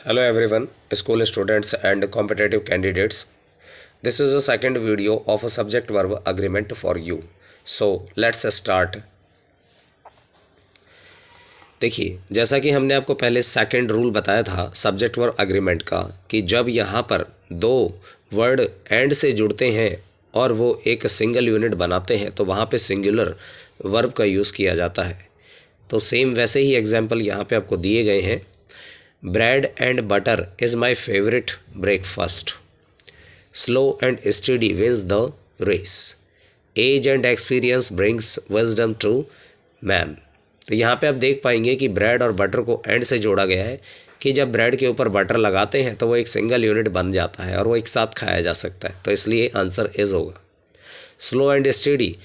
Hello everyone, school students and competitive candidates. This is the second video of a subject verb agreement for you. So let's start. देखिए, जैसा कि हमने आपको पहले second rule बताया था सब्जेक्ट वर्ब अग्रीमेंट का कि जब यहाँ पर दो वर्ड एंड से जुड़ते हैं और वो एक सिंगल यूनिट बनाते हैं तो वहाँ पे सिंगुलर वर्ब का यूज़ किया जाता है। तो सेम वैसे ही एग्जाम्पल यहाँ पे आपको दिए गए हैं। Bread and butter is my favourite breakfast. Slow and steady wins the race. Age and experience brings wisdom to man. तो यहाँ पे आप देख पाएंगे कि ब्रेड और बटर को एंड से जोड़ा गया है कि जब ब्रेड के ऊपर बटर लगाते हैं तो वो एक सिंगल यूनिट बन जाता है और वो एक साथ खाया जा सकता है, तो इसलिए आंसर इज़ होगा। स्लो एंड स्टडी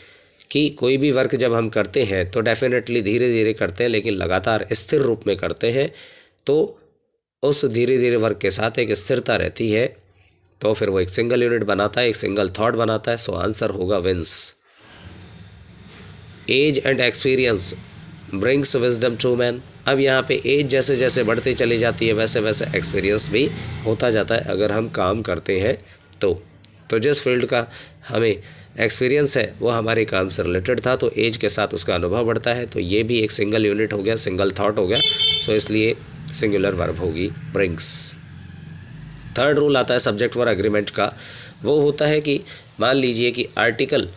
कि कोई भी वर्क जब हम करते हैं तो डेफिनेटली धीरे धीरे करते हैं लेकिन लगातार स्थिर रूप में करते हैं, तो उस धीरे धीरे वर्क के साथ एक स्थिरता रहती है, तो फिर वो एक सिंगल यूनिट बनाता है, एक सिंगल थॉट बनाता है। सो आंसर होगा wins. Age and experience brings wisdom to man. अब यहाँ पे एज जैसे जैसे बढ़ती चली जाती है वैसे वैसे एक्सपीरियंस भी होता जाता है अगर हम काम करते हैं तो जिस फील्ड का हमें एक्सपीरियंस है वो हमारे काम से रिलेटेड था, तो एज के साथ उसका अनुभव बढ़ता है, तो ये भी एक सिंगल यूनिट हो गया, सिंगल थॉट हो गया। सो इसलिए सिंगुलर वर्ब होगी ब्रिंग्स। थर्ड रूल आता है सब्जेक्ट वर्ब एग्रीमेंट का। वो होता है कि मान लीजिए कि आर्टिकल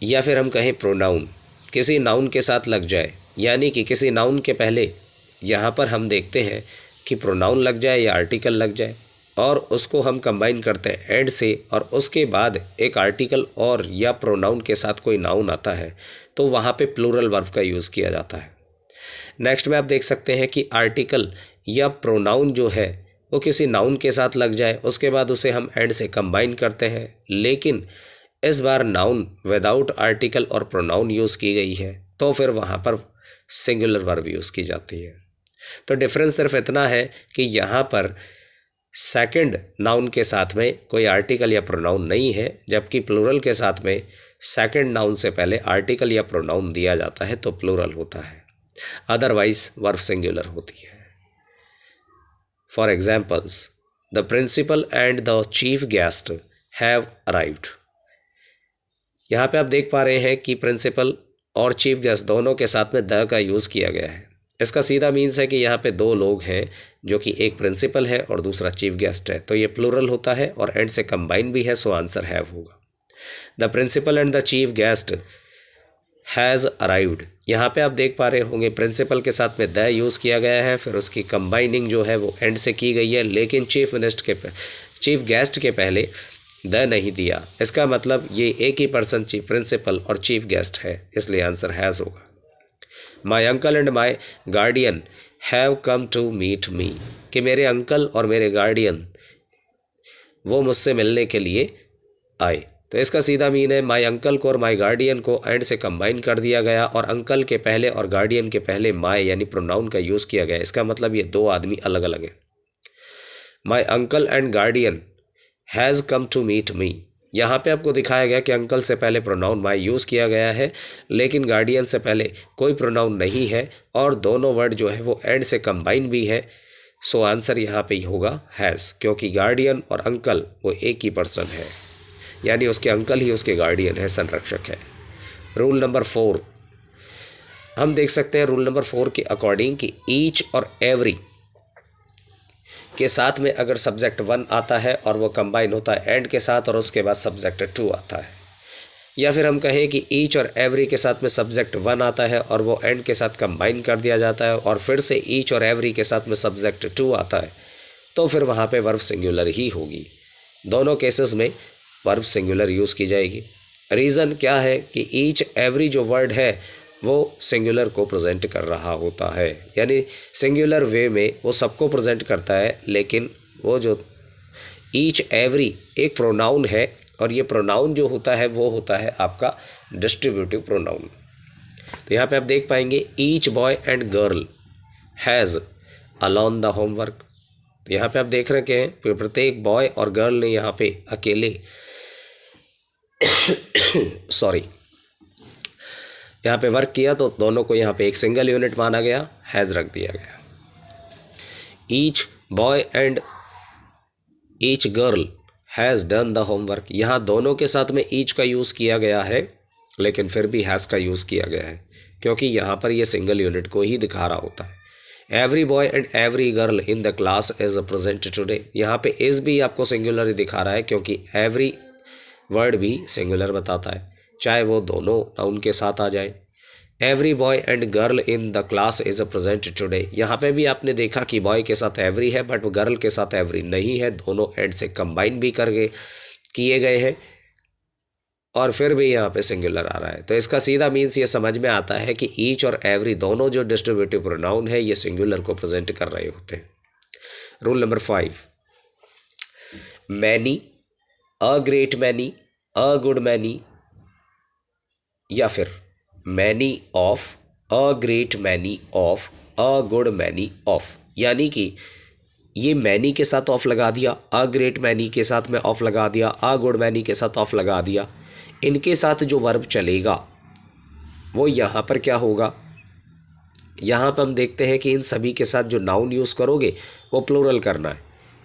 या फिर हम कहें प्रोनाउन किसी नाउन के साथ लग जाए, यानी कि किसी नाउन के पहले यहाँ पर हम देखते हैं कि प्रोनाउन लग जाए या आर्टिकल लग जाए और उसको हम कंबाइन करते हैं एंड से, और उसके बाद एक आर्टिकल और या प्रोनाउन के साथ कोई नाउन आता है तो वहाँ पे प्लूरल वर्ब का यूज़ किया जाता है। नेक्स्ट में आप देख सकते हैं कि आर्टिकल या प्रोनाउन जो है वो किसी नाउन के साथ लग जाए, उसके बाद उसे हम एंड से कंबाइन करते हैं, लेकिन इस बार नाउन विदाउट आर्टिकल और प्रोनाउन यूज़ की गई है तो फिर वहाँ पर सिंगुलर वर्ब यूज़ की जाती है। तो डिफरेंस सिर्फ इतना है कि यहाँ पर सेकंड नाउन के साथ में कोई आर्टिकल या प्रोनाउन नहीं है, जबकि प्लूरल के साथ में सेकंड नाउन से पहले आर्टिकल या प्रोनाउन दिया जाता है तो प्लूरल होता है, अदरवाइज वर्ब सिंगुलर होती है। For examples, the principal and the chief guest have arrived. यहाँ पे आप देख पा रहे हैं कि प्रिंसिपल और चीफ गेस्ट दोनों के साथ में द का यूज़ किया गया है। इसका सीधा मीन्स है कि यहाँ पे दो लोग हैं, जो कि एक प्रिंसिपल है और दूसरा चीफ गेस्ट है, तो ये प्लूरल होता है और एंड से कंबाइन भी है, सो आंसर हैव होगा। The principal and the chief guest has arrived. यहाँ पे आप देख पा रहे होंगे प्रिंसिपल के साथ में द यूज़ किया गया है, फिर उसकी कंबाइनिंग जो है वो एंड से की गई है, लेकिन चीफ गेस्ट के पहले द नहीं दिया। इसका मतलब ये एक ही पर्सन चीफ प्रिंसिपल और चीफ गेस्ट है, इसलिए आंसर हैज़ होगा। My uncle and my guardian have come to meet me, कि मेरे अंकल और मेरे गार्डियन वो मुझसे मिलने के लिए आए। तो इसका सीधा मीन है माई अंकल को और माई गार्डियन को एंड से कंबाइन कर दिया गया और अंकल के पहले और गार्डियन के पहले माई यानी प्रोनाउन का यूज़ किया गया। इसका मतलब ये दो आदमी अलग अलग हैं। My uncle and guardian has come to meet me, यहाँ पे आपको दिखाया गया कि अंकल से पहले प्रोनाउन माई यूज़ किया गया है, लेकिन गार्डियन से पहले कोई प्रोनाउन नहीं है और दोनों वर्ड जो है वो एंड से कंबाइन भी है। सो आंसर यहाँ पे ही होगा हैज़, क्योंकि गार्डियन और अंकल वो एक ही पर्सन है, यानी उसके अंकल ही उसके गार्डियन है, संरक्षक है। रूल नंबर 4 हम देख सकते हैं। रूल नंबर 4 के अकॉर्डिंग कि ईच और एवरी के साथ में अगर सब्जेक्ट 1 आता है और वो कंबाइन होता है एंड के साथ और उसके बाद सब्जेक्ट 2 आता है, या फिर हम कहें कि ईच और एवरी के साथ में सब्जेक्ट 1 आता है और वो एंड के साथ कंबाइन कर दिया जाता है और फिर से ईच और एवरी के साथ में सब्जेक्ट 2 आता है, तो फिर वहाँ पे वर्ब सिंगुलर ही होगी। दोनों केसेस में वर्ब सिंगुलर यूज़ की जाएगी। रीज़न क्या है कि ईच एवरी जो वर्ड है वो सिंगुलर को प्रेजेंट कर रहा होता है, यानी सिंगुलर वे में वो सबको प्रेजेंट करता है, लेकिन वो जो ईच एवरी एक प्रोनाउन है और ये प्रोनाउन जो होता है वो होता है आपका डिस्ट्रीब्यूटिव प्रोनाउन। तो यहाँ पे आप देख पाएंगे each boy and girl has alone the homework. तो यहाँ पे आप देख रहे हैं कि प्रत्येक बॉय और गर्ल ने यहाँ पे अकेले यहाँ पे वर्क किया, तो दोनों को यहाँ पे एक सिंगल यूनिट माना गया, हैज़ रख दिया गया। Each boy and each girl has done the homework. यहाँ दोनों के साथ में ईच का यूज़ किया गया है, लेकिन फिर भी हैज़ का यूज़ किया गया है क्योंकि यहाँ पर ये सिंगल यूनिट को ही दिखा रहा होता है। Every boy and every girl in the class is present today. यहाँ पे इज़ भी आपको सिंगुलर ही दिखा रहा है क्योंकि एवरी वर्ड भी सिंगुलर बताता है, चाहे वो दोनों नाउन के साथ आ जाए। Every boy and girl in the class is present today. यहाँ पे भी आपने देखा कि बॉय के साथ एवरी है बट गर्ल के साथ एवरी नहीं है, दोनों एंड से कंबाइन भी करके किए गए हैं और फिर भी यहाँ पे सिंगुलर आ रहा है। तो इसका सीधा मीन्स ये समझ में आता है कि ईच और एवरी दोनों जो डिस्ट्रीब्यूटिव प्रोनाउन है ये सिंगुलर को प्रेजेंट कर रहे होते हैं। रूल नंबर 5, मैनी, अ ग्रेट मैनी, अ गुड मैनी या फिर many of, a great many of, a good many of. यानी कि ये मैनी के साथ ऑफ लगा दिया, अ ग्रेट मैनी के साथ में ऑफ लगा दिया, अ गुड मैनी के साथ ऑफ लगा दिया। इनके साथ जो वर्ब चलेगा वो यहाँ पर क्या होगा, यहाँ पर हम देखते हैं कि इन सभी के साथ जो नाउन यूज़ करोगे वो प्लूरल करना है।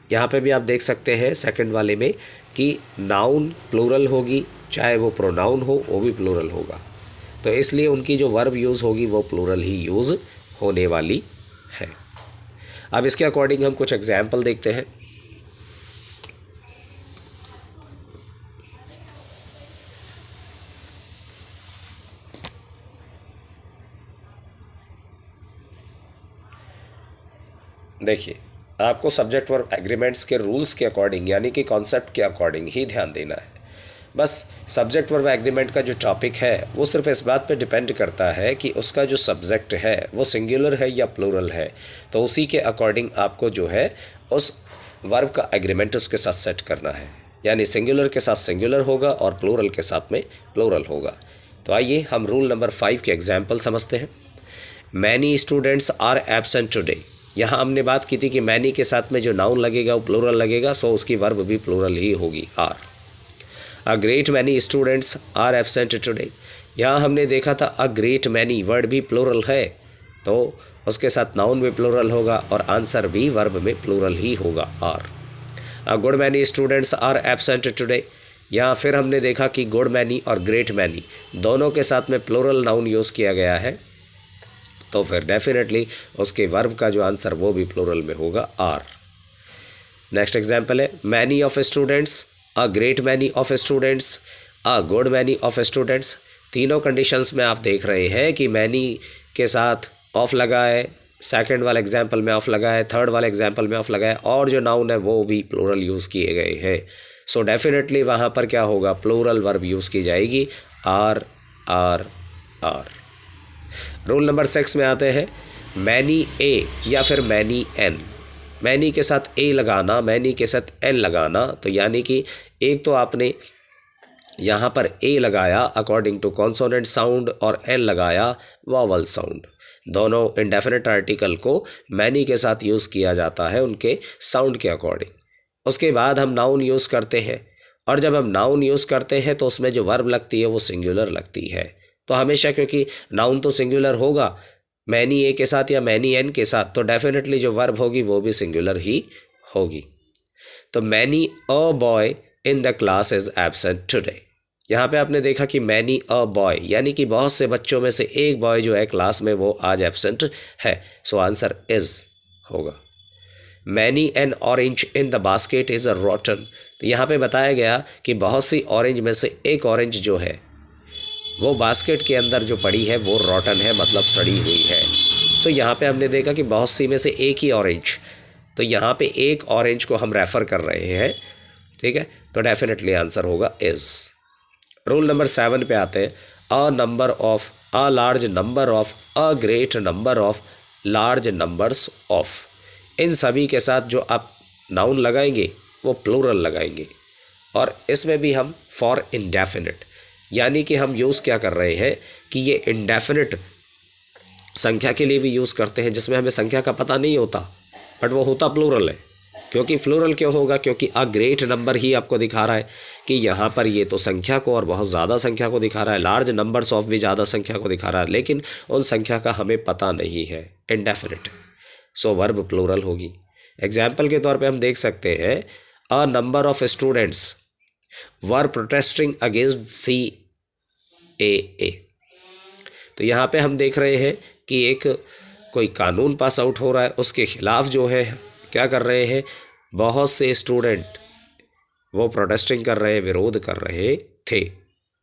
यहाँ पे भी आप देख सकते हैं सेकंड वाले में कि नाउन प्लूरल होगी, चाहे वो प्रोनाउन हो वो भी प्लूरल होगा, तो इसलिए उनकी जो वर्ब यूज़ होगी वो प्लूरल ही यूज़ होने वाली है। अब इसके अकॉर्डिंग हम कुछ एग्जाम्पल देखते हैं। देखिए, आपको सब्जेक्ट वर्ब एग्रीमेंट्स के रूल्स के अकॉर्डिंग यानी कि कॉन्सेप्ट के अकॉर्डिंग ही ध्यान देना है। बस सब्जेक्ट वर्ब एग्रीमेंट का जो टॉपिक है वो सिर्फ इस बात पे डिपेंड करता है कि उसका जो सब्जेक्ट है वो सिंगुलर है या प्लूरल है, तो उसी के अकॉर्डिंग आपको जो है उस वर्ब का एग्रीमेंट उसके साथ सेट करना है। यानी सिंगुलर के साथ सिंगुलर होगा और प्लूरल के साथ में प्लूरल होगा। तो आइए हम रूल नंबर 5 के एग्जाम्पल समझते हैं। Many students are absent today. यहाँ हमने बात की थी कि मैनी के साथ में जो नाउन लगेगा वो प्लूरल लगेगा, सो उसकी वर्ब भी प्लूरल ही होगी, are. A great many students are absent today. यहाँ हमने देखा था अ ग्रेट मैनी वर्ड भी प्लूरल है, तो उसके साथ नाउन भी प्लूरल होगा और आंसर भी वर्ब में प्लूरल ही होगा, are. A good many students are absent today. यहाँ फिर हमने देखा कि गुड मैनी और ग्रेट मैनी दोनों के साथ में प्लूरल नाउन यूज़ किया गया है, तो फिर डेफिनेटली उसके वर्ब का जो आंसर वो भी प्लूरल में होगा, आर। नेक्स्ट एग्जाम्पल है many of students, a great many of students, a good many of students. तीनों कंडीशंस में आप देख रहे हैं कि मैनी के साथ ऑफ लगा है, सेकंड वाले एग्जाम्पल में ऑफ लगा है, थर्ड वाले एग्जाम्पल में ऑफ लगा है और जो नाउन है वो भी प्लूरल यूज़ किए गए हैं। सो डेफिनेटली वहाँ पर क्या होगा, प्लूरल वर्ब यूज़ की जाएगी, are are are. Rule number 6 में आते हैं मैनी ए या फिर मैनी एन। मैनी के साथ ए लगाना, मैनी के साथ एन लगाना, तो यानी कि एक तो आपने यहाँ पर ए लगाया अकॉर्डिंग टू कॉन्सोनेंट साउंड और एन लगाया वॉवल साउंड। दोनों इंडेफिनिट आर्टिकल को मैनी के साथ यूज़ किया जाता है उनके साउंड के अकॉर्डिंग। उसके बाद हम नाउन यूज़ करते हैं और जब हम नाउन यूज़ करते हैं तो उसमें जो वर्ब लगती है वो सिंगुलर लगती है। तो हमेशा क्योंकि नाउन तो सिंगुलर होगा मैनी ए के साथ या मैनी एन के साथ, तो डेफिनेटली जो वर्ब होगी वो भी सिंगुलर ही होगी। तो many a boy in the class is absent today. यहाँ पे आपने देखा कि मैनी अ बॉय यानी कि बहुत से बच्चों में से एक बॉय जो है क्लास में वो आज एब्सेंट है, सो आंसर इज़ होगा। Many N orange in the basket is a रॉटन। तो यहाँ पे बताया गया कि बहुत सी ऑरेंज में से एक ऑरेंज जो है वो बास्केट के अंदर जो पड़ी है वो रॉटन है, मतलब सड़ी हुई है। सो यहाँ पे हमने देखा कि बहुत सी में से एक ही ऑरेंज, तो यहाँ पे एक ऑरेंज को हम रेफ़र कर रहे हैं, ठीक है, तो डेफिनेटली आंसर होगा इज़। रूल नंबर 7 पे आते हैं a number of, a large number of, a great number of, large numbers of. इन सभी के साथ जो आप नाउन लगाएंगे वो प्लूरल लगाएंगे और इसमें भी हम फॉर इंडेफिनिट यानी कि हम यूज़ क्या कर रहे हैं कि ये इंडेफिनिट संख्या के लिए भी यूज़ करते हैं जिसमें हमें संख्या का पता नहीं होता बट वो होता प्लूरल है। क्योंकि प्लूरल क्यों होगा, क्योंकि अ ग्रेट नंबर ही आपको दिखा रहा है कि यहाँ पर ये तो संख्या को और बहुत ज़्यादा संख्या को दिखा रहा है, लार्ज नंबर्स ऑफ भी ज़्यादा संख्या को दिखा रहा है, लेकिन उन संख्या का हमें पता नहीं है, इंडेफिनिट, सो वर्ब प्लूरल होगी। एग्जाम्पल के तौर पे हम देख सकते हैं a number of students were protesting against CAA। तो यहाँ पे हम देख रहे हैं कि एक कोई कानून पास आउट हो रहा है, उसके खिलाफ जो है क्या कर रहे हैं, बहुत से स्टूडेंट वो प्रोटेस्टिंग कर रहे, विरोध कर रहे थे।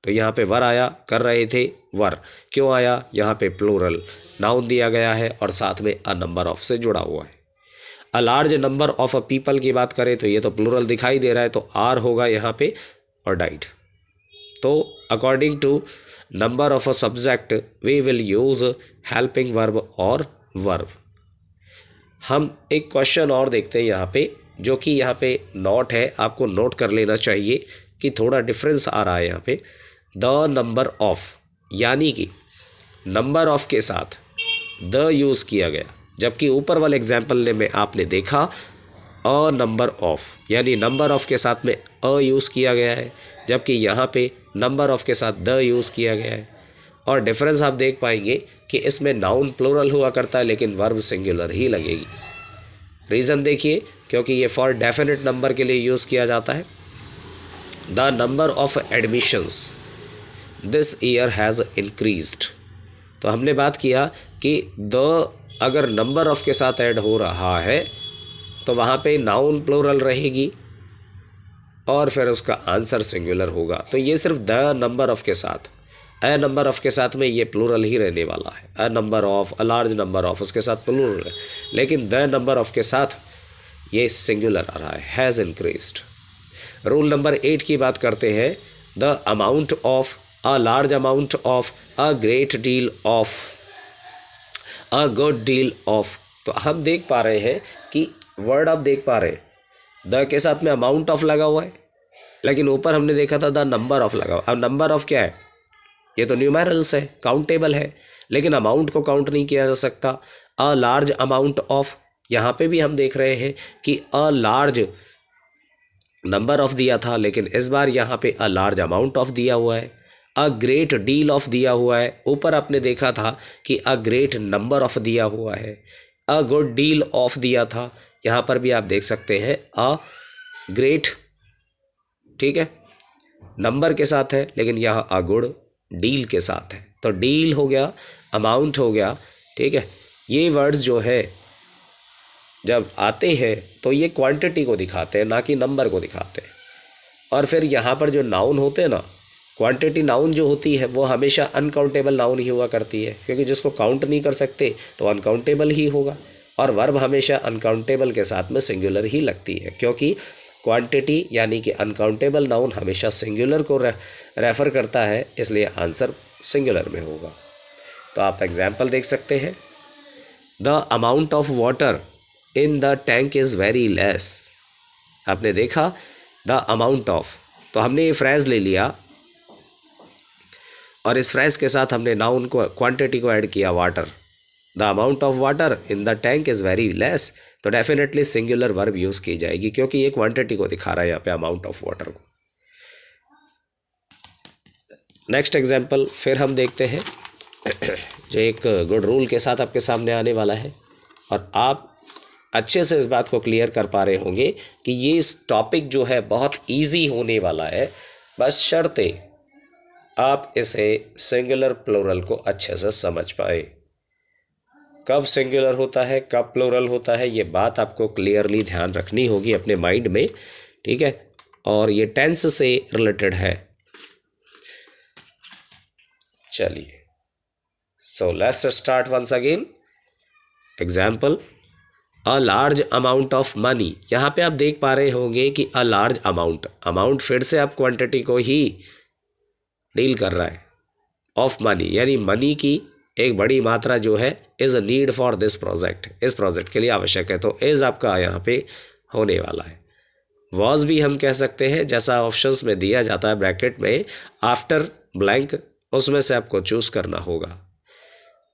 तो यहाँ पे वर आया, कर रहे थे वर, क्यों आया, यहाँ पे प्लूरल नाउन दिया गया है और साथ में अ नंबर ऑफ से जुड़ा हुआ है। अ large number of a people की बात करें तो ये तो प्लूरल दिखाई दे रहा है, तो आर होगा यहाँ पे और डाइड। तो according to number of a subject we will use helping verb और वर्ब। हम एक क्वेश्चन और देखते हैं यहाँ पे, जो कि यहाँ पे नोट है, आपको नोट कर लेना चाहिए कि थोड़ा डिफरेंस आ रहा है यहाँ पे। द नंबर ऑफ, यानी कि नंबर ऑफ के साथ द यूज़ किया गया, जबकि ऊपर वाले एग्जाम्पल में आपने देखा अ नंबर ऑफ, यानी नंबर ऑफ के साथ में अ यूज़ किया गया है, जबकि यहाँ पे नंबर ऑफ के साथ द यूज़ किया गया है। और डिफरेंस आप देख पाएंगे कि इसमें नाउन प्लूरल हुआ करता है लेकिन वर्ब सिंगुलर ही लगेगी। रीज़न देखिए, क्योंकि ये फॉर डेफिनेट नंबर के लिए यूज़ किया जाता है। The number of admissions this year has increased. तो हमने बात किया कि द अगर नंबर ऑफ के साथ ऐड हो रहा है तो वहाँ पे नाउन प्लूरल रहेगी और फिर उसका आंसर सिंगुलर होगा। तो ये सिर्फ द नंबर ऑफ के साथ, अ नंबर ऑफ के साथ में ये प्लूरल ही रहने वाला है। अ number of, a large number of, उसके साथ प्लूरल है, लेकिन द नंबर ऑफ के साथ ये सिंगुलर आ रहा है, हैज़ इंक्रीज्ड। रूल नंबर 8 की बात करते हैं। The amount of, a large amount of, a great deal of, a good deal of. तो हम देख पा रहे हैं कि वर्ड आप देख पा रहे हैं, द के साथ में अमाउंट ऑफ लगा हुआ है, लेकिन ऊपर हमने देखा था द नंबर ऑफ लगा हुआ। अब नंबर ऑफ क्या है, ये तो न्यूमेरल्स है, काउंटेबल है, लेकिन अमाउंट को काउंट नहीं किया जा सकता। अ लार्ज अमाउंट ऑफ, यहाँ पे भी हम देख रहे हैं कि अ लार्ज नंबर ऑफ दिया था, लेकिन इस बार यहाँ पे अ लार्ज अमाउंट ऑफ दिया हुआ है। अ ग्रेट डील ऑफ दिया हुआ है, ऊपर आपने देखा था कि अ ग्रेट नंबर ऑफ दिया हुआ है। अ गुड डील ऑफ दिया था, यहाँ पर भी आप देख सकते हैं अ ग्रेट, ठीक है, नंबर के साथ है, लेकिन यहाँ अ गुड डील के साथ है। तो डील हो गया, अमाउंट हो गया, ठीक है। ये वर्ड्स जो है जब आते हैं तो ये क्वांटिटी को दिखाते हैं, ना कि नंबर को दिखाते हैं। और फिर यहाँ पर जो नाउन होते हैं ना, क्वांटिटी नाउन जो होती है वो हमेशा अनकाउंटेबल नाउन ही हुआ करती है, क्योंकि जिसको काउंट नहीं कर सकते तो अनकाउंटेबल ही होगा। और वर्ब हमेशा अनकाउंटेबल के साथ में सिंगुलर ही लगती है, क्योंकि क्वांटिटी यानी कि अनकाउंटेबल नाउन हमेशा सिंगुलर को रेफ़र करता है, इसलिए आंसर सिंगुलर में होगा। तो आप एग्जाम्पल देख सकते हैं। The amount of water in the tank is very less. आपने देखा द अमाउंट ऑफ, तो हमने ये फ्रेज ले लिया और इस फ्रेज के साथ हमने नाउन को, क्वांटिटी को ऐड किया, water. The amount of water in the tank is very less, तो डेफिनेटली सिंगुलर वर्ब यूज़ की जाएगी, क्योंकि ये क्वांटिटी को दिखा रहा है यहाँ पे, अमाउंट ऑफ वाटर को। नेक्स्ट एग्जाम्पल फिर हम देखते हैं जो एक गुड रूल के साथ आपके सामने आने वाला है, और आप अच्छे से इस बात को क्लियर कर पा रहे होंगे कि ये इस टॉपिक जो है बहुत इजी होने वाला है, बस शर्ते आप इसे सिंगुलर प्लूरल को अच्छे से समझ पाए। कब सिंगुलर होता है, कब प्लूरल होता है, ये बात आपको क्लियरली ध्यान रखनी होगी अपने माइंड में, ठीक है। और ये टेंस से रिलेटेड है। चलिए, so let's start once again. Example, a large amount of money. यहाँ पे आप देख पा रहे होंगे कि अ लार्ज अमाउंट, अमाउंट फिर से आप क्वांटिटी को ही डील कर रहा है, ऑफ मनी यानी मनी की एक बड़ी मात्रा जो है, is a need for this project, इस प्रोजेक्ट के लिए आवश्यक है। तो इज़ आपका यहाँ पे होने वाला है। वॉज भी हम कह सकते हैं, जैसा ऑप्शंस में दिया जाता है ब्रैकेट में आफ्टर ब्लैंक, उसमें से आपको चूज़ करना होगा।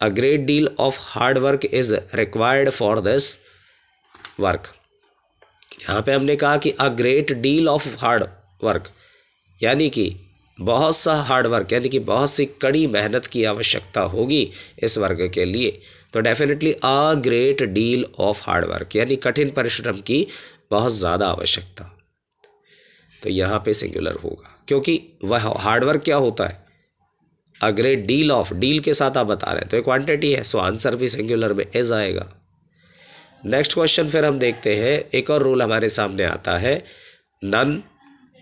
A great deal of hard work is required for this work. यहाँ पे हमने कहा कि a great deal of hard work, यानी कि बहुत सा हार्ड वर्क, यानी कि बहुत सी कड़ी मेहनत की आवश्यकता होगी इस वर्ग के लिए। तो definitely a great deal of hard work, यानी कठिन परिश्रम की बहुत ज़्यादा आवश्यकता, तो यहाँ पे सिंगुलर होगा, क्योंकि वह हार्डवर्क क्या होता है, a great deal of, deal के साथ आप बता रहे हैं तो एक क्वांटिटी है, सो आंसर भी सिंगुलर में इज आएगा। नेक्स्ट क्वेश्चन फिर हम देखते हैं, एक और रूल हमारे सामने आता है, नन,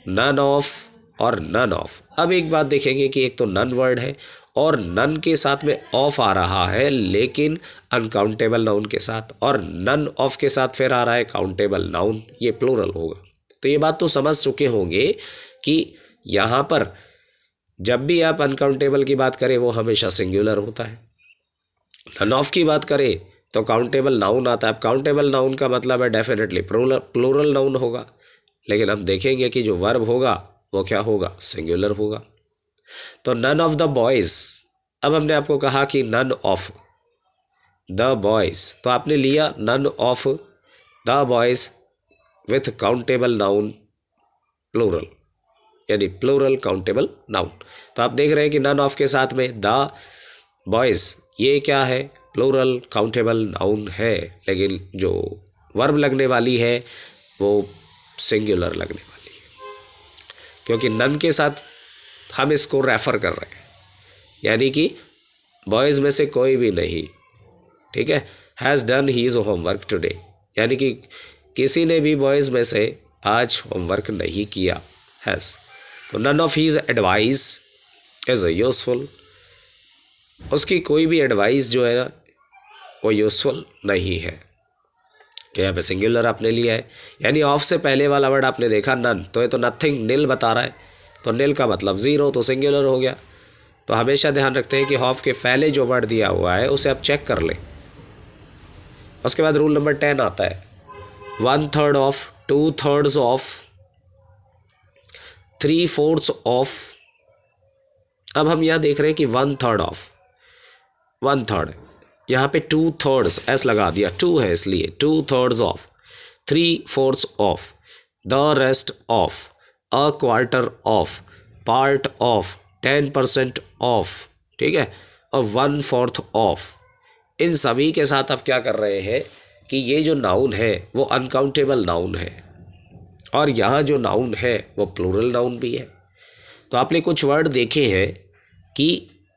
नन ऑफ और नन ऑफ। अब एक बात देखेंगे कि एक तो नन वर्ड है और नन के साथ में ऑफ आ रहा है लेकिन अनकाउंटेबल नाउन के साथ, और नन ऑफ के साथ फिर आ रहा है काउंटेबल नाउन, ये प्लूरल होगा। तो ये बात तो समझ चुके होंगे कि यहाँ पर जब भी आप अनकाउंटेबल की बात करें वो हमेशा सिंगुलर होता है, नन ऑफ की बात करें तो काउंटेबल नाउन आता है। अब काउंटेबल नाउन का मतलब है डेफिनेटली प्लूरल नाउन होगा, लेकिन हम देखेंगे कि जो वर्ब होगा वो क्या होगा, सिंगुलर होगा। तो नन ऑफ द बॉयज़, अब हमने आपको कहा कि नन ऑफ द बॉयज़, तो आपने लिया none of the boys with countable noun plural, यानी प्लूरल काउंटेबल नाउन। तो आप देख रहे हैं कि नन ऑफ के साथ में द बॉयज़, ये क्या है, प्लूरल काउंटेबल नाउन है, लेकिन जो वर्ब लगने वाली है वो सिंगुलर लगने वाली है, क्योंकि नन के साथ हम इसको रेफर कर रहे हैं, यानी कि बॉयज़ में से कोई भी नहीं, ठीक है। Has done his homework today, यानी कि किसी ने भी बॉयज़ में से आज होमवर्क नहीं किया, हैज़। तो none of his advice is useful, उसकी कोई भी एडवाइस जो है ना वो यूज़फुल नहीं है, तो यहाँ पे सिंगुलर आपने लिया है, यानी ऑफ से पहले वाला वर्ड आपने देखा नन, तो ये तो नथिंग, निल बता रहा है, तो निल का मतलब ज़ीरो, तो सिंगुलर हो गया। तो हमेशा ध्यान रखते हैं कि ऑफ के पहले जो वर्ड दिया हुआ है उसे आप चेक कर लें। उसके बाद रूल नंबर 10 आता है, 1/3 ऑफ, 2/3 ऑफ, 3/4 ऑफ। अब हम यहाँ देख रहे हैं कि 1/3 ऑफ, 1/3, यहाँ पे 2/3 एस लगा दिया, 2 है इसलिए 2/3 of, 3/4 of, the rest of, a quarter of, part of, 10% of, ठीक है, और 1/4 ऑफ। इन सभी के साथ आप क्या कर रहे हैं कि ये जो नाउन है वो अनकाउंटेबल नाउन है, और यहाँ जो नाउन है वो प्लूरल नाउन भी है। तो आपने कुछ वर्ड देखे हैं कि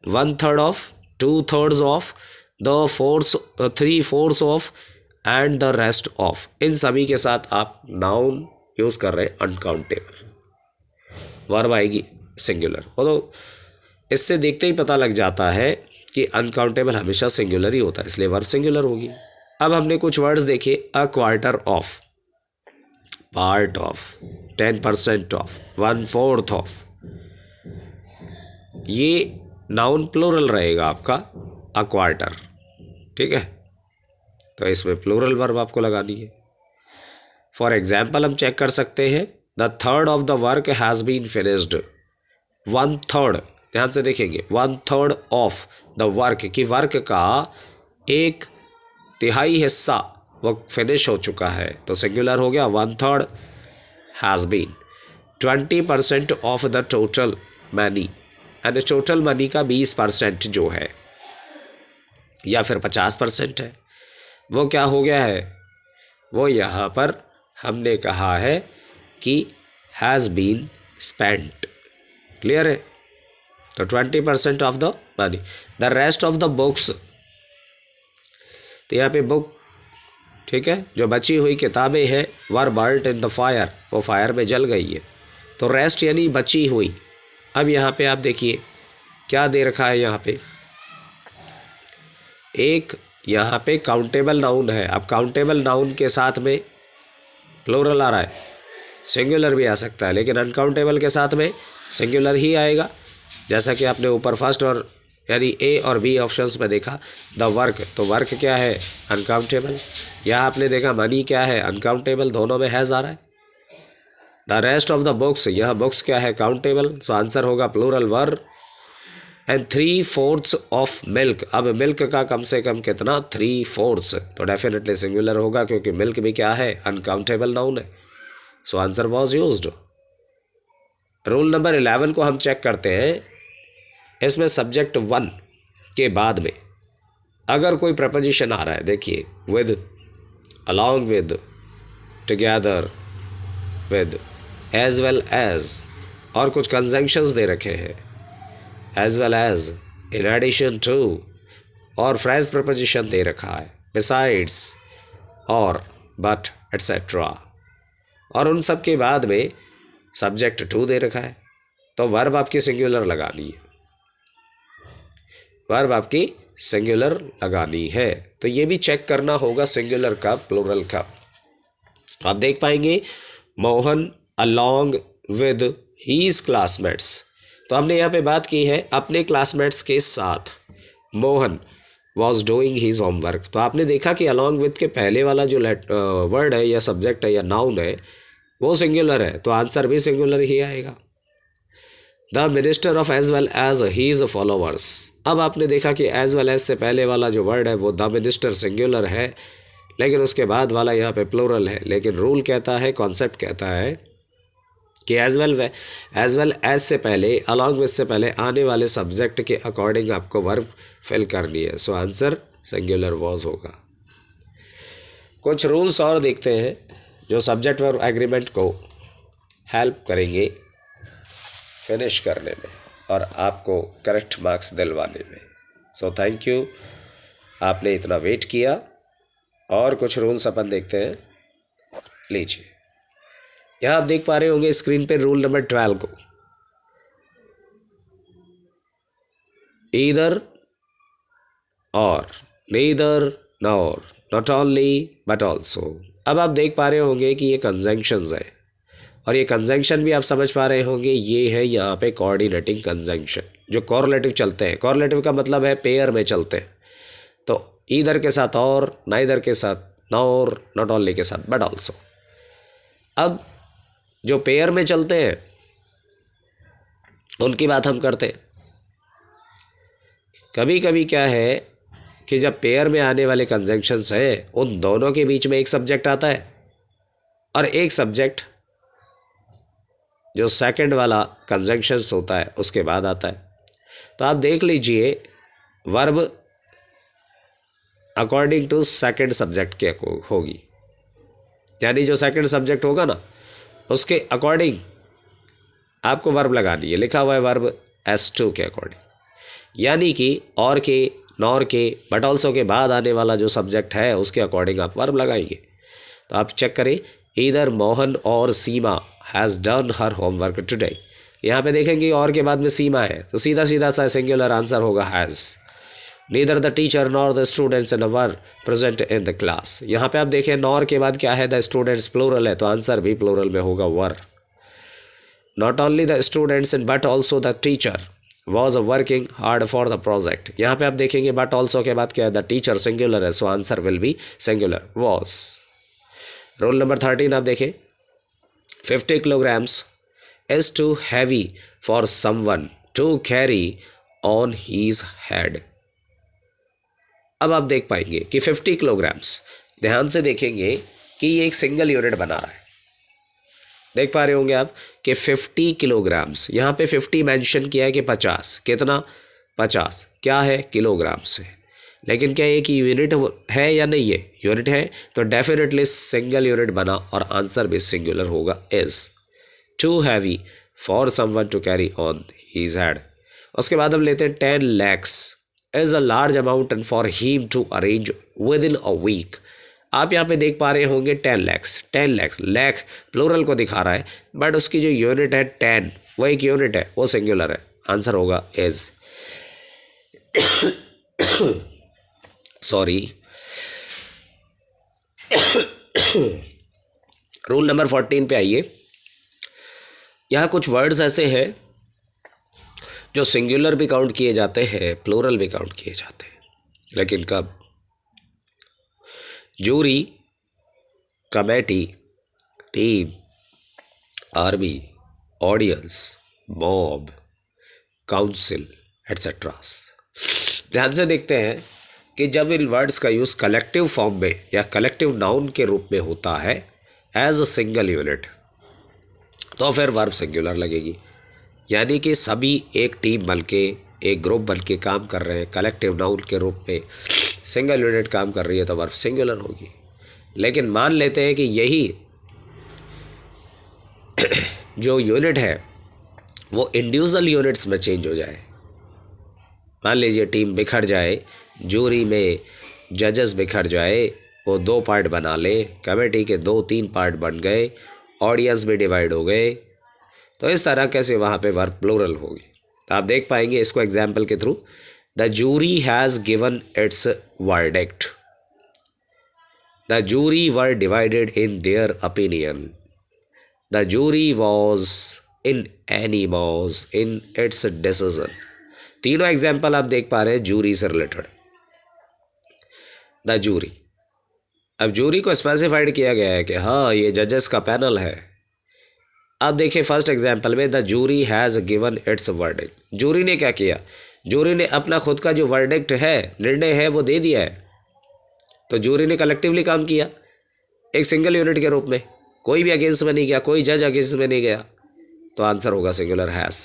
1/3 of, 2/3 of, the 3/4 of and the rest of, इन सभी के साथ आप नाउन यूज़ कर रहे हैं अनकाउंटेबल, वर्ब आएगी सिंगुलर। और तो इससे देखते ही पता लग जाता है कि अनकाउंटेबल हमेशा सिंगुलर ही होता है, इसलिए वर्ब सिंगुलर होगी। अब हमने कुछ वर्ड्स देखे, a quarter of, part of, 10% of, 1/4 of, ये नाउन प्लूरल रहेगा आपका, अ क्वार्टर, ठीक है, तो इसमें प्लूरल वर्ब आपको लगानी है। फॉर एग्जाम्पल हम चेक कर सकते हैं, the third of the work has been finished, 1/3, ध्यान से देखेंगे, 1/3 ऑफ द वर्क, की वर्क का 1/3 हिस्सा वो फिनिश हो चुका है, तो सिंगुलर हो गया, 1/3 has been. 20% of the total money, यानी टोटल मनी का 20% जो है या फिर 50% है, वो क्या हो गया है, वो यहाँ पर हमने कहा है कि हैज़ बीन स्पेंट, क्लियर है। तो 20% of the money, the rest of the books, तो यहाँ पे बुक, ठीक है, जो बची हुई किताबें हैं, वर बर्न्ड इन द फायर, वो फायर में जल गई है, तो रेस्ट यानी बची हुई। अब यहाँ पे आप देखिए क्या दे रखा है, यहाँ पे एक, यहाँ पे काउंटेबल नाउन है। अब काउंटेबल नाउन के साथ में प्लूरल आ रहा है, सिंगुलर भी आ सकता है, लेकिन अनकाउंटेबल के साथ में सिंगुलर ही आएगा, जैसा कि आपने ऊपर फर्स्ट और यानी ए और बी ऑप्शंस में देखा। द वर्क, तो वर्क क्या है, अनकाउंटेबल। यहाँ आपने देखा मनी क्या है, अनकाउंटेबल, दोनों में हैज़ आ रहा है। The rest of the books, यह बुक्स क्या है, काउंटेबल, सो आंसर होगा plural verb. And 3/4 of milk, अब मिल्क का कम से कम कितना, 3/4, तो डेफिनेटली सिंगुलर होगा, क्योंकि मिल्क भी क्या है, अनकाउंटेबल नाउन है, so answer was used. Rule number 11 को हम चेक करते हैं, इसमें सब्जेक्ट 1 के बाद में अगर कोई प्रपोजिशन आ रहा है, देखिए with, along with, together with, as well as, और कुछ कंजंक्शंस दे रखे हैं, as well as, in addition to, और फ्रेज प्रपोजिशन दे रखा है, बिसाइड्स, और, बट, एट्सेट्रा, और उन सब के बाद में सब्जेक्ट टू दे रखा है, तो वर्ब आपकी सिंगुलर लगानी है, वर्ब आपकी सिंगुलर लगानी है। तो ये भी चेक करना होगा सिंगुलर कब, प्लूरल कब। आप देख पाएंगे Mohan along with his classmates, तो हमने यहाँ पे बात की है अपने क्लासमेट्स के साथ। Mohan was doing his homework, तो आपने देखा कि अलॉन्ग विद के पहले वाला जो वर्ड है या सब्जेक्ट है या नाउन है वो सिंगुलर है, तो आंसर भी सिंगुलर ही आएगा। The minister of as well as his followers, अब आपने देखा कि एज वेल एज से पहले वाला जो वर्ड है वो द मिनिस्टर सिंगुलर है, लेकिन उसके बाद वाला यहाँ पे प्लूरल है। लेकिन रूल कहता है, कॉन्सेप्ट कहता है कि एज वेल एज से पहले, अलॉन्ग विद से पहले आने वाले सब्जेक्ट के अकॉर्डिंग आपको वर्ब फिल करनी है। सो आंसर सिंगुलर वॉज होगा। कुछ रूल्स और देखते हैं जो सब्जेक्ट वर्ब एग्रीमेंट को हेल्प करेंगे फिनिश करने में और आपको करेक्ट मार्क्स दिलवाने में। सो थैंक यू, आपने इतना वेट किया। और कुछ रूल्स अपन देखते हैं, लीजिए। यहाँ आप देख पा रहे होंगे स्क्रीन पे रूल नंबर 12 को, ईदर और, neither nor, not only but also. अब आप देख पा रहे होंगे कि ये कंजंक्शंस है, और ये कंजंक्शन भी आप समझ पा रहे होंगे ये है यहाँ पे कोऑर्डिनेटिंग कंजंक्शन जो कोरिलेटिव चलते हैं। कोरिलेटिव का मतलब है पेयर में चलते हैं, तो ईदर के साथ और, नाइदर के साथ नॉर, नॉट ओनली के साथ बट ऑल्सो। अब जो पेयर में चलते हैं उनकी बात हम करते हैं। कभी कभी क्या है कि जब पेयर में आने वाले कंजंक्शंस है उन दोनों के बीच में एक सब्जेक्ट आता है और एक सब्जेक्ट जो सेकंड वाला कंजंक्शंस होता है उसके बाद आता है। तो आप देख लीजिए verb according to second subject के होगी, यानी जो सेकंड सब्जेक्ट होगा ना उसके अकॉर्डिंग आपको वर्ब लगानी है। लिखा हुआ है वर्ब S2 के अकॉर्डिंग, यानी कि और के, नॉर के, बट ऑल्सो के बाद आने वाला जो सब्जेक्ट है उसके अकॉर्डिंग आप वर्ब लगाएंगे। तो आप चेक करें, ईदर मोहन और Seema has done her homework today. यहाँ पे देखेंगे और के बाद में सीमा है, तो सीधा सीधा सा सिंगुलर आंसर होगा has. Neither the teacher nor the students were present in the class. यहाँ पे आप देखें नॉर के बाद क्या है, द स्टूडेंट्स प्लूरल है, तो आंसर भी प्लूरल में होगा were. Not only the students but also the teacher was working hard for the project. यहाँ पे आप देखेंगे बट ऑल्सो के बाद क्या है, द टीचर सिंगुलर है, so answer will be singular was. Rule number 13 आप देखें, 50 kilograms is too heavy for someone to carry on his head। अब आप देख पाएंगे कि 50 kilograms, ध्यान से देखेंगे कि ये एक सिंगल यूनिट बना रहा है। देख पा रहे होंगे आप कि 50 kilograms, यहाँ पे 50 मेंशन किया है कि 50, कितना 50 क्या है किलोग्राम से, लेकिन क्या एक यूनिट है या नहीं है, यूनिट है, तो डेफिनेटली सिंगल यूनिट बना और आंसर भी सिंगुलर होगा is. Too heavy for someone to carry on his head. उसके बाद हम लेते हैं 10 lakhs is a large amount and for him to arrange within a week. आप यहाँ पे देख पा रहे होंगे 10 lakhs, 10 lakhs, लैख प्लूरल को दिखा रहा है, बट उसकी जो यूनिट है 10, वो एक यूनिट है, वो सिंगुलर है, आंसर होगा इज। सॉरी। रूल नंबर 14 पे आइए। यहाँ कुछ वर्ड्स ऐसे हैं जो सिंगुलर भी काउंट किए जाते हैं, प्लूरल भी काउंट किए जाते हैं, लेकिन कब? Jury, committee, team, army, audience, mob, council etcetera. ध्यान से देखते हैं कि जब इन वर्ड्स का यूज़ कलेक्टिव फॉर्म में या कलेक्टिव नाउन के रूप में होता है एज अ सिंगल यूनिट, तो फिर वर्ब सिंगुलर लगेगी, यानी कि सभी एक टीम बन के, एक ग्रुप बन के काम कर रहे हैं कलेक्टिव नाउन के रूप में, सिंगल यूनिट काम कर रही है तो वर्ब सिंगुलर होगी। लेकिन मान लेते हैं कि यही जो यूनिट है वो इंडिविजुअल यूनिट्स में चेंज हो जाए। मान लीजिए टीम बिखर जाए, जूरी में जजेस बिखर जाए, वो 2 पार्ट बना ले, कमेटी के 2-3 पार्ट बन गए, ऑडियंस भी डिवाइड हो गए, तो इस तरह कैसे वहाँ पे वर्ब प्लूरल होगी। तो आप देख पाएंगे इसको एग्जाम्पल के थ्रू। The jury has given its verdict. The jury were divided in their opinion. The jury was unanimous in its decision. तीनों एग्जाम्पल आप देख पा रहे हैं जूरी से रिलेटेड। द जूरी, अब जूरी को स्पेसिफाइड किया गया है कि हाँ ये जजेस का पैनल है। अब देखिए फर्स्ट एग्जाम्पल में the jury has given its verdict. Jury ने क्या किया? जूरी ने अपना खुद का जो वर्डिक्ट है, निर्णय है, वो दे दिया है। तो जूरी ने कलेक्टिवली काम किया एक सिंगल यूनिट के रूप में, कोई भी अगेंस्ट में नहीं गया, कोई जज अगेंस्ट में नहीं गया, तो आंसर होगा singular has.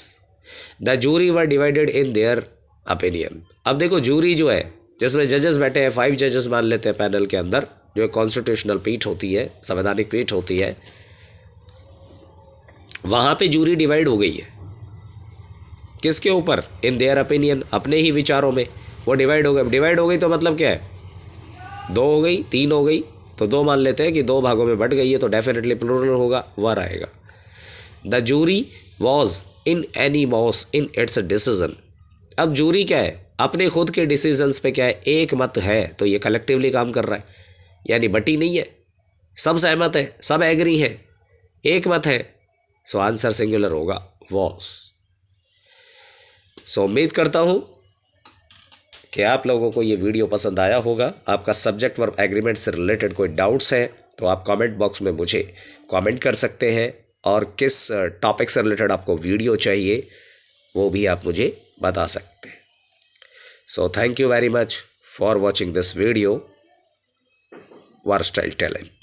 The jury were divided in their opinion. अब देखो जूरी जो है जिसमें जजेस बैठे हैं, 5 जजेस मान लेते हैं पैनल के अंदर, जो कॉन्स्टिट्यूशनल पीठ होती है, संवैधानिक पीठ होती है, वहाँ पे जूरी डिवाइड हो गई है। किसके ऊपर? इन देयर ओपिनियन, अपने ही विचारों में वो डिवाइड हो गए। डिवाइड हो गई तो मतलब क्या है? 2 हो गई, 3 हो गई, तो 2 मान लेते हैं कि 2 भागों में बट गई है, तो डेफिनेटली प्लूरल होगा, वर आएगा। The jury was unanimous in its decision. अब जूरी क्या है? अपने खुद के डिसीजंस पे क्या है? एक मत है, तो ये कलेक्टिवली काम कर रहा है, यानी बटी नहीं है, सब सहमत है, सब एग्री है, एक मत है, सो आंसर सिंगुलर होगा वॉज। सो उम्मीद करता हूँ कि आप लोगों को ये वीडियो पसंद आया होगा। आपका सब्जेक्ट वर्ब एग्रीमेंट से रिलेटेड कोई डाउट्स है तो आप कमेंट बॉक्स में मुझे कमेंट कर सकते हैं, और किस टॉपिक से रिलेटेड आपको वीडियो चाहिए वो भी आप मुझे बता सकते हैं। So thank you very much for watching this video versatile talent.